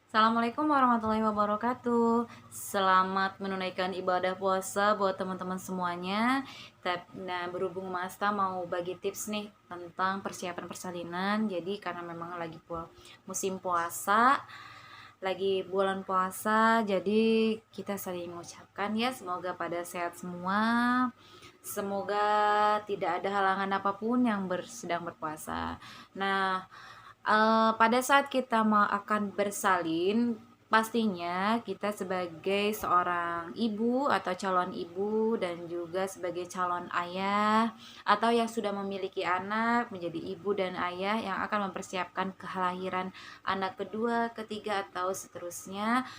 Assalamualaikum warahmatullahi wabarakatuh. Selamat menunaikan ibadah puasa buat teman-teman semuanya. Nah, berhubung Masta mau bagi tips nih tentang persiapan persalinan. Jadi karena memang lagi musim puasa, lagi bulan puasa, jadi kita saling mengucapkan ya semoga pada sehat semua. Semoga tidak ada halangan apapun yang sedang berpuasa. Nah, pada saat kita mau akan bersalin, pastinya kita sebagai seorang ibu atau calon ibu dan juga sebagai calon ayah atau yang sudah memiliki anak menjadi ibu dan ayah yang akan mempersiapkan kelahiran anak kedua, ketiga atau seterusnya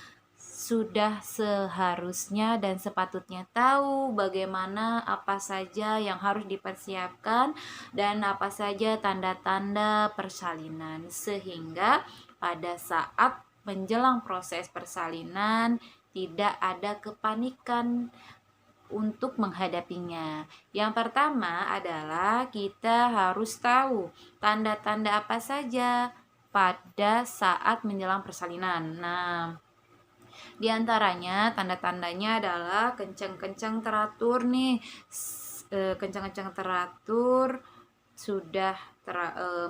sudah seharusnya dan sepatutnya tahu bagaimana apa saja yang harus dipersiapkan dan apa saja tanda-tanda persalinan sehingga pada saat menjelang proses persalinan tidak ada kepanikan untuk menghadapinya. Yang pertama adalah kita harus tahu tanda-tanda apa saja pada saat menjelang persalinan. Nah, di antaranya tanda-tandanya adalah kencang-kencang teratur nih. Kencang-kencang teratur sudah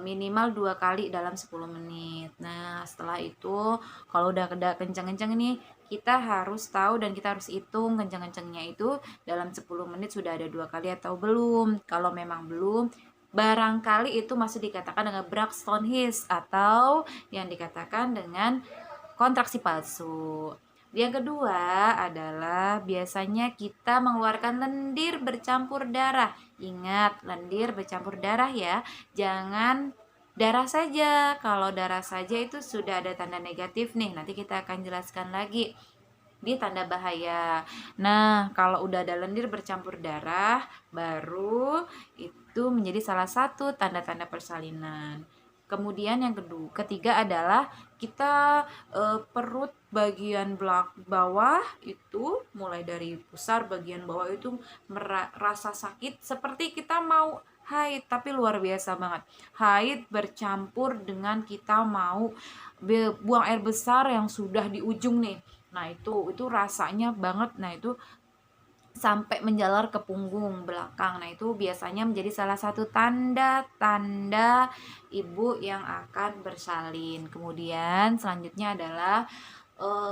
minimal 2 kali dalam 10 menit. Nah, setelah itu kalau udah kencang-kencang nih, kita harus tahu dan kita harus hitung kencang-kencangnya itu dalam 10 menit sudah ada 2 kali atau belum. Kalau memang belum, barangkali itu masih dikatakan dengan Braxton Hicks atau yang dikatakan dengan kontraksi palsu. Yang kedua adalah biasanya kita mengeluarkan lendir bercampur darah. Ingat, lendir bercampur darah ya. Jangan darah saja. Kalau darah saja itu sudah ada tanda negatif nih. Nanti kita akan jelaskan lagi di tanda bahaya. Nah, kalau udah ada lendir bercampur darah, baru itu menjadi salah satu tanda-tanda persalinan. Kemudian yang ketiga adalah kita perut bagian bawah itu mulai dari pusar bagian bawah itu merasa sakit seperti kita mau haid, tapi luar biasa banget. Haid bercampur dengan kita mau buang air besar yang sudah di ujung nih. Nah, itu rasanya banget. Nah, itu sampai menjalar ke punggung belakang. Nah, itu biasanya menjadi salah satu tanda-tanda ibu yang akan bersalin. Kemudian selanjutnya adalah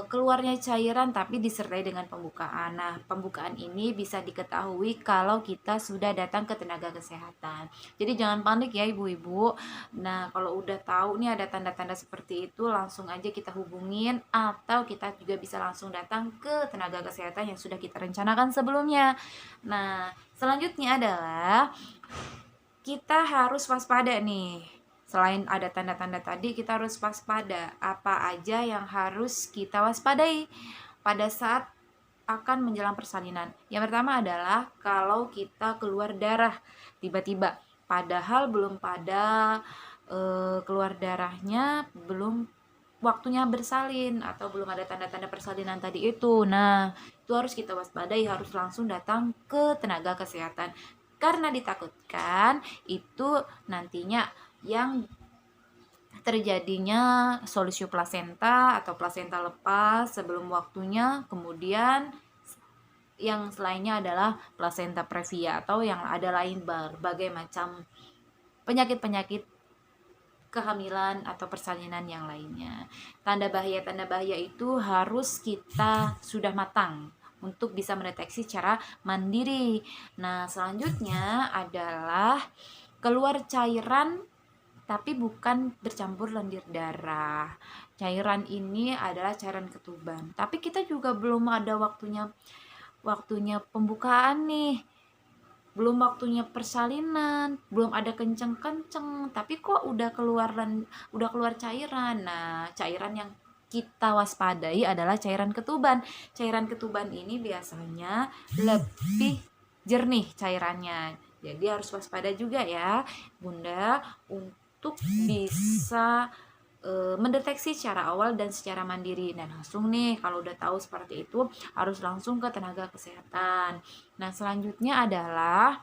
keluarnya cairan tapi disertai dengan pembukaan. Nah, pembukaan ini bisa diketahui kalau kita sudah datang ke tenaga kesehatan. Jadi jangan panik ya ibu-ibu. Nah, kalau udah tahu nih ada tanda-tanda seperti itu, langsung aja kita hubungin atau kita juga bisa langsung datang ke tenaga kesehatan yang sudah kita rencanakan sebelumnya. Nah, selanjutnya adalah kita harus waspada nih. Selain ada tanda-tanda tadi, kita harus waspada. Apa aja yang harus kita waspadai pada saat akan menjelang persalinan? Yang pertama adalah kalau kita keluar darah tiba-tiba, padahal belum pada keluar darahnya, belum waktunya bersalin atau belum ada tanda-tanda persalinan tadi itu. Nah, itu harus kita waspadai, harus langsung datang ke tenaga kesehatan karena ditakutkan itu nantinya yang terjadinya solusio plasenta atau plasenta lepas sebelum waktunya, kemudian yang selainnya adalah plasenta previa atau yang ada lain berbagai macam penyakit-penyakit kehamilan atau persalinan yang lainnya. Tanda bahaya itu harus kita sudah matang untuk bisa mendeteksi secara mandiri. Nah, selanjutnya adalah keluar cairan tapi bukan bercampur lendir darah. Cairan ini adalah cairan ketuban. Tapi kita juga belum ada waktunya pembukaan nih. Belum waktunya persalinan, belum ada kenceng-kenceng, tapi kok udah keluar cairan. Nah, cairan yang kita waspadai adalah cairan ketuban. Cairan ketuban ini biasanya lebih jernih cairannya. Jadi harus waspada juga ya, Bunda, untuk bisa mendeteksi secara awal dan secara mandiri. Dan langsung nih kalau udah tahu seperti itu harus langsung ke tenaga kesehatan. Nah, selanjutnya adalah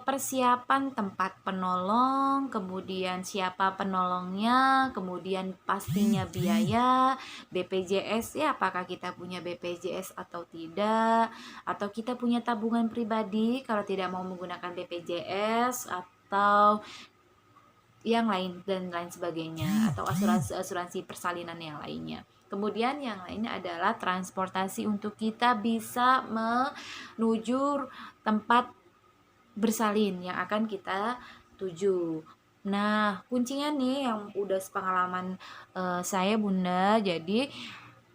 persiapan tempat penolong, kemudian siapa penolongnya, kemudian pastinya biaya, BPJS ya apakah kita punya BPJS atau tidak, atau kita punya tabungan pribadi kalau tidak mau menggunakan BPJS atau yang lain dan lain sebagainya, atau asuransi persalinan yang lainnya. Kemudian yang lainnya adalah transportasi untuk kita bisa menuju tempat bersalin yang akan kita tuju. Nah, kuncinya nih yang udah sepengalaman saya Bunda. Jadi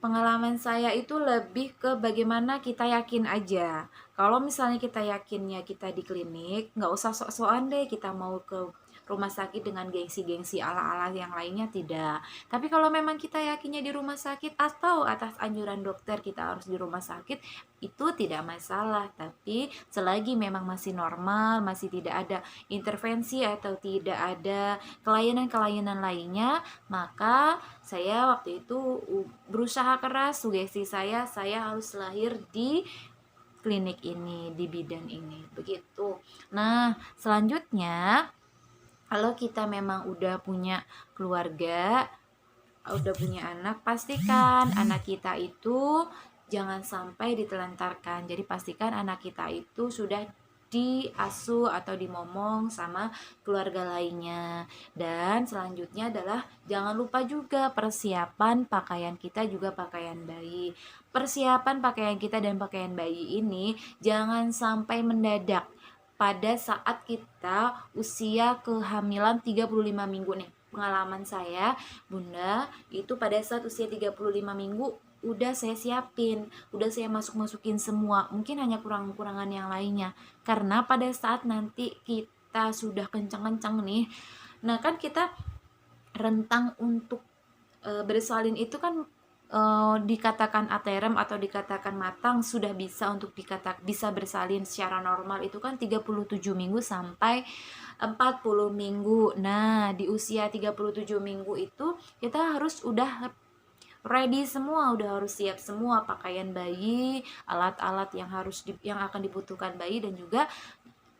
pengalaman saya itu lebih ke bagaimana kita yakin aja. Kalau misalnya kita yakinnya kita di klinik, nggak usah sok-sokan deh kita mau ke rumah sakit dengan gengsi-gengsi ala-ala yang lainnya, tidak. Tapi kalau memang kita yakinnya di rumah sakit atau atas anjuran dokter kita harus di rumah sakit, itu tidak masalah. Tapi selagi memang masih normal, masih tidak ada intervensi atau tidak ada kelainan-kelainan lainnya, maka saya waktu itu berusaha keras, sugesti saya harus lahir di klinik ini, di bidan ini, begitu. Nah, selanjutnya kalau kita memang udah punya keluarga, udah punya anak, pastikan anak kita itu jangan sampai ditelantarkan. Jadi pastikan anak kita itu sudah diasuh atau dimomong sama keluarga lainnya. Dan selanjutnya adalah jangan lupa juga persiapan pakaian kita, juga pakaian bayi. Persiapan pakaian kita dan pakaian bayi ini jangan sampai mendadak pada saat kita usia kehamilan 35 minggu nih. Pengalaman saya, Bunda, itu pada saat usia 35 minggu udah saya siapin, udah saya masukin semua, mungkin hanya kurang-kurangan yang lainnya. Karena pada saat nanti kita sudah kencang-kencang nih, nah kan kita rentang untuk bersalin itu kan dikatakan aterem atau dikatakan matang sudah bisa untuk bisa bersalin secara normal itu kan 37 minggu sampai 40 minggu. Nah, di usia 37 minggu itu kita harus udah ready semua, udah harus siap semua pakaian bayi, alat-alat yang akan dibutuhkan bayi, dan juga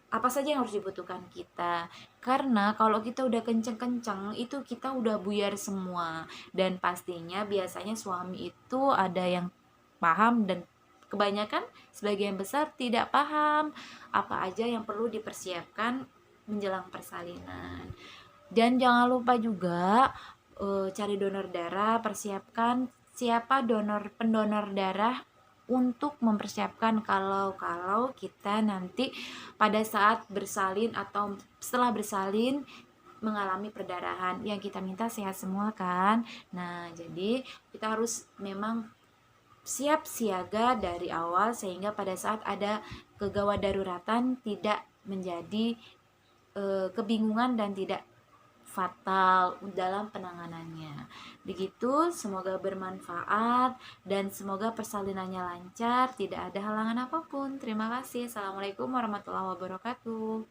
apa saja yang harus dibutuhkan kita. Karena kalau kita udah kenceng-kenceng itu kita udah buyar semua, dan pastinya biasanya suami itu ada yang paham dan kebanyakan sebagian besar tidak paham apa aja yang perlu dipersiapkan menjelang persalinan. Dan jangan lupa juga cari donor darah, persiapkan siapa pendonor darah untuk mempersiapkan kalau kita nanti pada saat bersalin atau setelah bersalin mengalami perdarahan. Yang kita minta sehat semua kan. Nah, jadi kita harus memang siap siaga dari awal sehingga pada saat ada kegawat daruratan tidak menjadi kebingungan dan tidak fatal dalam penanganannya. Begitu, semoga bermanfaat dan semoga persalinannya lancar, tidak ada halangan apapun. Terima kasih. Assalamualaikum warahmatullahi wabarakatuh.